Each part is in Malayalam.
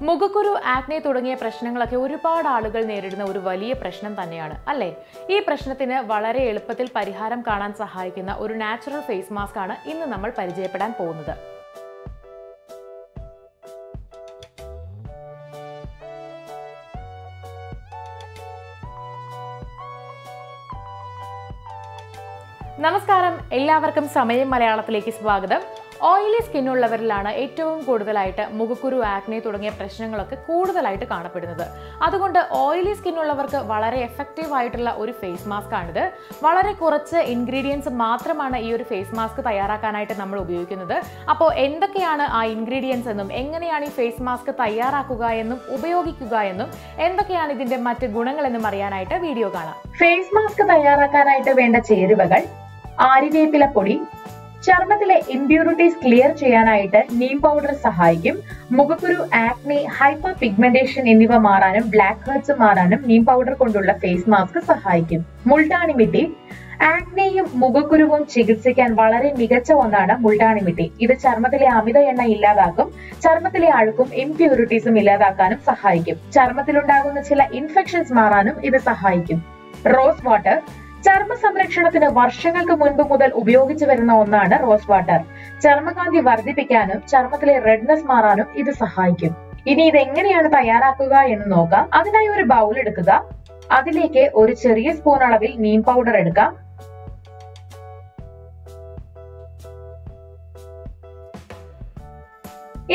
മുഖക്കുരു, ആക്നെ തുടങ്ങിയ പ്രശ്നങ്ങളൊക്കെ ഒരുപാട് ആളുകൾ നേരിടുന്ന ഒരു വലിയ പ്രശ്നം തന്നെയാണ് അല്ലേ? ഈ പ്രശ്നത്തിന് വളരെ എളുപ്പത്തിൽ പരിഹാരം കാണാൻ സഹായിക്കുന്ന ഒരു നാച്ചുറൽ ഫേസ് മാസ്ക് ആണ് ഇന്ന് നമ്മൾ പരിചയപ്പെടാൻ പോകുന്നത്. നമസ്കാരം, എല്ലാവർക്കും സമയം മലയാളത്തിലേക്ക് സ്വാഗതം. ഓയിലി സ്കിന്നുള്ളവരിലാണ് ഏറ്റവും കൂടുതലായിട്ട് മുഖക്കുരു, ആക്നെ തുടങ്ങിയ പ്രശ്നങ്ങളൊക്കെ കൂടുതലായിട്ട് കാണപ്പെടുന്നത്. അതുകൊണ്ട് ഓയിലി സ്കിന്നുള്ളവർക്ക് വളരെ എഫക്റ്റീവ് ആയിട്ടുള്ള ഒരു ഫേസ് മാസ്ക് ആണിത്. വളരെ കുറച്ച് ഇൻഗ്രീഡിയൻസ് മാത്രമാണ് ഈ ഒരു ഫേസ് മാസ്ക് തയ്യാറാക്കാനായിട്ട് നമ്മൾ ഉപയോഗിക്കുന്നത്. അപ്പോൾ എന്തൊക്കെയാണ് ആ ഇൻഗ്രീഡിയൻസ് എന്നും എങ്ങനെയാണ് ഈ ഫേസ് മാസ്ക് തയ്യാറാക്കുക എന്നും ഉപയോഗിക്കുക എന്നും എന്തൊക്കെയാണ് ഇതിന്റെ മറ്റ് ഗുണങ്ങളെന്നും അറിയാനായിട്ട് വീഡിയോ കാണാം. ഫേസ് മാസ്ക് തയ്യാറാക്കാനായിട്ട് വേണ്ട ചേരുവകൾ: ആര്യവേപ്പില പൊടി. ചർമ്മത്തിലെ ഇംപ്യൂരിറ്റീസ് ക്ലിയർ ചെയ്യാനായിട്ട് നീം പൗഡർ സഹായിക്കും. മുഖക്കുരു, ആക്നെ, ഹൈപ്പർ പിഗ്മെന്റേഷൻ എന്നിവ മാറാനും ബ്ലാക്ക് ഹെഡ്സ് മാറാനും നീം പൗഡർ കൊണ്ടുള്ള ഫേസ് മാസ്ക് സഹായിക്കും. മുൾട്ടാണി മിട്ടി. ആക്നെയും മുഖക്കുരുവും ചികിത്സിക്കാൻ വളരെ മികച്ച ഒന്നാണ് മുൾട്ടാണി മിട്ടി. ഇത് ചർമ്മത്തിലെ അമിത എണ്ണ ഇല്ലാതാക്കും. ചർമ്മത്തിലെ അഴുക്കും ഇംപ്യൂരിറ്റീസും ഇല്ലാതാക്കാനും സഹായിക്കും. ചർമ്മത്തിലുണ്ടാകുന്ന ചില ഇൻഫെക്ഷൻസ് മാറാനും ഇത് സഹായിക്കും. Rose water. ചർമ്മ സംരക്ഷണത്തിന് വർഷങ്ങൾക്ക് മുൻപ് മുതൽ ഉപയോഗിച്ചു വരുന്ന ഒന്നാണ് റോസ് വാട്ടർ. ചർമ്മകാന്തി വർദ്ധിപ്പിക്കാനും ചർമ്മത്തിലെ റെഡ്നെസ് മാറാനും ഇത് സഹായിക്കും. ഇനി ഇത് എങ്ങനെയാണ് തയ്യാറാക്കുക എന്ന് നോക്കാം. അതിനായി ഒരു ബൗൾ എടുക്കുക. അതിലേക്ക് ഒരു ചെറിയ സ്പൂൺ അളവിൽ നീം പൗഡർ എടുക്കാം.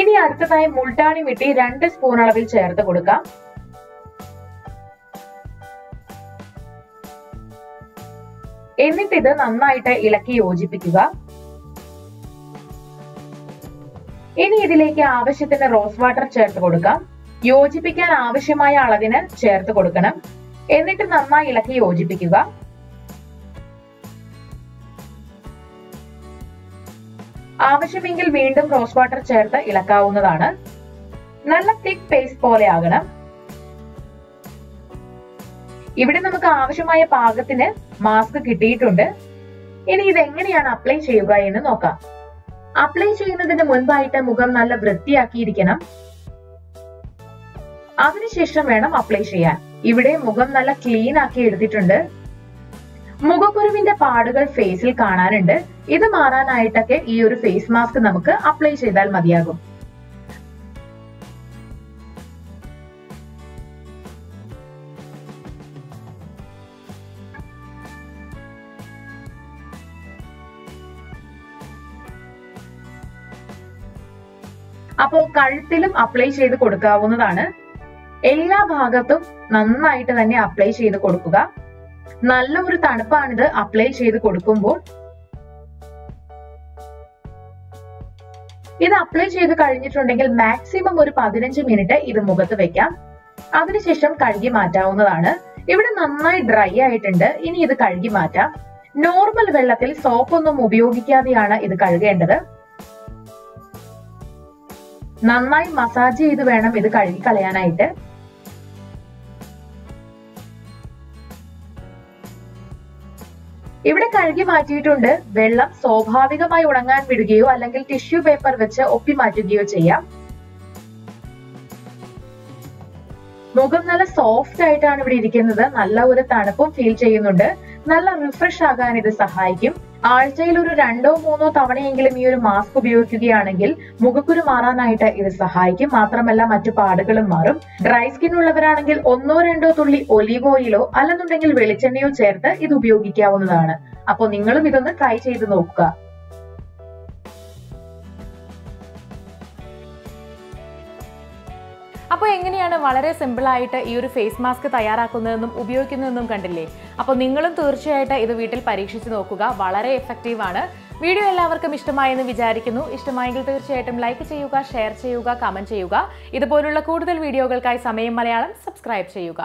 ഇനി അടുത്തതായി മുൾട്ടാണി മിട്ടി 2 സ്പൂൺ അളവിൽ ചേർത്ത് കൊടുക്കാം. എന്നിട്ട് ഇത് നന്നായിട്ട് ഇളക്കി യോജിപ്പിക്കുക. ഇനി ഇതിലേക്ക് ആവശ്യത്തിന് റോസ് വാട്ടർ ചേർത്ത് കൊടുക്കാം. യോജിപ്പിക്കാൻ ആവശ്യമായ അളവിന് ചേർത്ത് കൊടുക്കണം. എന്നിട്ട് നന്നായി ഇളക്കി യോജിപ്പിക്കുക. ആവശ്യമെങ്കിൽ വീണ്ടും റോസ് വാട്ടർ ചേർത്ത് ഇളക്കാവുന്നതാണ്. നല്ല തിക്ക് പേസ്റ്റ് പോലെ ആകണം. ഇവിടെ നമുക്ക് ആവശ്യമായ പാകത്തിന് മാസ്ക് കിട്ടിയിട്ടുണ്ട്. ഇനി ഇത് എങ്ങനെയാണ് അപ്ലൈ ചെയ്യുക എന്ന് നോക്കാം. അപ്ലൈ ചെയ്യുന്നതിന് മുൻപായിട്ട് മുഖം നല്ല വൃത്തിയാക്കിയിരിക്കണം. അതിനുശേഷം വേണം അപ്ലൈ ചെയ്യാൻ. ഇവിടെ മുഖം നല്ല ക്ലീൻ ആക്കി എടുത്തിട്ടുണ്ട്. മുഖക്കുരുവിന്റെ പാടുകൾ ഫേസിൽ കാണാനുണ്ട്. ഇത് മാറാനായിട്ടൊക്കെ ഈ ഒരു ഫേസ് മാസ്ക് നമുക്ക് അപ്ലൈ ചെയ്താൽ മതിയാകും. അപ്പോൾ കഴുത്തിലും അപ്ലൈ ചെയ്ത് കൊടുക്കാവുന്നതാണ്. എല്ലാ ഭാഗത്തും നന്നായിട്ട് തന്നെ അപ്ലൈ ചെയ്ത് കൊടുക്കുക. നല്ല ഒരു തണുപ്പാണിത് അപ്ലൈ ചെയ്ത് കൊടുക്കുമ്പോൾ. ഇത് അപ്ലൈ ചെയ്ത് കഴിഞ്ഞിട്ടുണ്ടെങ്കിൽ മാക്സിമം ഒരു 15 മിനിറ്റ് ഇത് മുഖത്ത് വെക്കാം. അതിനുശേഷം കഴുകി മാറ്റാവുന്നതാണ്. ഇവിടെ നന്നായി ഡ്രൈ ആയിട്ടുണ്ട്. ഇനി ഇത് കഴുകി മാറ്റാം. നോർമൽ വെള്ളത്തിൽ സോപ്പൊന്നും ഉപയോഗിക്കാതെയാണ് ഇത് കഴുകേണ്ടത്. നന്നായി മസാജ് ചെയ്ത് വേണം ഇത് കഴുകി കളയാനായിട്ട്. ഇവിടെ കഴുകി മാറ്റിയിട്ടുണ്ട്. വെള്ളം സ്വാഭാവികമായി ഉണങ്ങാൻ വിടുകയോ അല്ലെങ്കിൽ ടിഷ്യൂ പേപ്പർ വെച്ച് ഒപ്പി മാറ്റുകയോ ചെയ്യാം. മുഖം നല്ല സോഫ്റ്റ് ആയിട്ടാണ് ഇവിടെ ഇരിക്കുന്നത്. നല്ല ഒരു തണുപ്പും ഫീൽ ചെയ്യുന്നുണ്ട്. നല്ല റിഫ്രഷ് ആകാൻ ഇത് സഹായിക്കും. ആഴ്ചയിൽ ഒരു 2-3 തവണയെങ്കിലും ഈ ഒരു മാസ്ക് ഉപയോഗിക്കുകയാണെങ്കിൽ മുഖക്കുരു മാറാനായിട്ട് ഇത് സഹായിക്കും. മാത്രമല്ല മറ്റു പാടുകളും മാറും. ഡ്രൈ സ്കിൻ ഉള്ളവരാണെങ്കിൽ 1-2 തുള്ളി ഒലീവ് ഓയിലോ അല്ലെന്നുണ്ടെങ്കിൽ വെളിച്ചെണ്ണയോ ചേർത്ത് ഇത് ഉപയോഗിക്കാവുന്നതാണ്. അപ്പോൾ നിങ്ങളും ഇതൊന്ന് ട്രൈ ചെയ്ത് നോക്കുക. അപ്പോൾ എങ്ങനെയാണ് വളരെ സിമ്പിളായിട്ട് ഈ ഒരു ഫേസ് മാസ്ക് തയ്യാറാക്കുന്നതെന്നും ഉപയോഗിക്കുന്നതെന്നും കണ്ടില്ലേ? അപ്പോൾ നിങ്ങളും തീർച്ചയായിട്ടും ഇത് വീട്ടിൽ പരീക്ഷിച്ച് നോക്കുക. വളരെ എഫക്റ്റീവ് ആണ്. വീഡിയോ എല്ലാവർക്കും ഇഷ്ടമായെന്ന് വിചാരിക്കുന്നു. ഇഷ്ടമായെങ്കിൽ തീർച്ചയായിട്ടും ലൈക്ക് ചെയ്യുക, ഷെയർ ചെയ്യുക, കമന്റ് ചെയ്യുക. ഇതുപോലുള്ള കൂടുതൽ വീഡിയോകൾക്കായി സമയം മലയാളം സബ്സ്ക്രൈബ് ചെയ്യുക.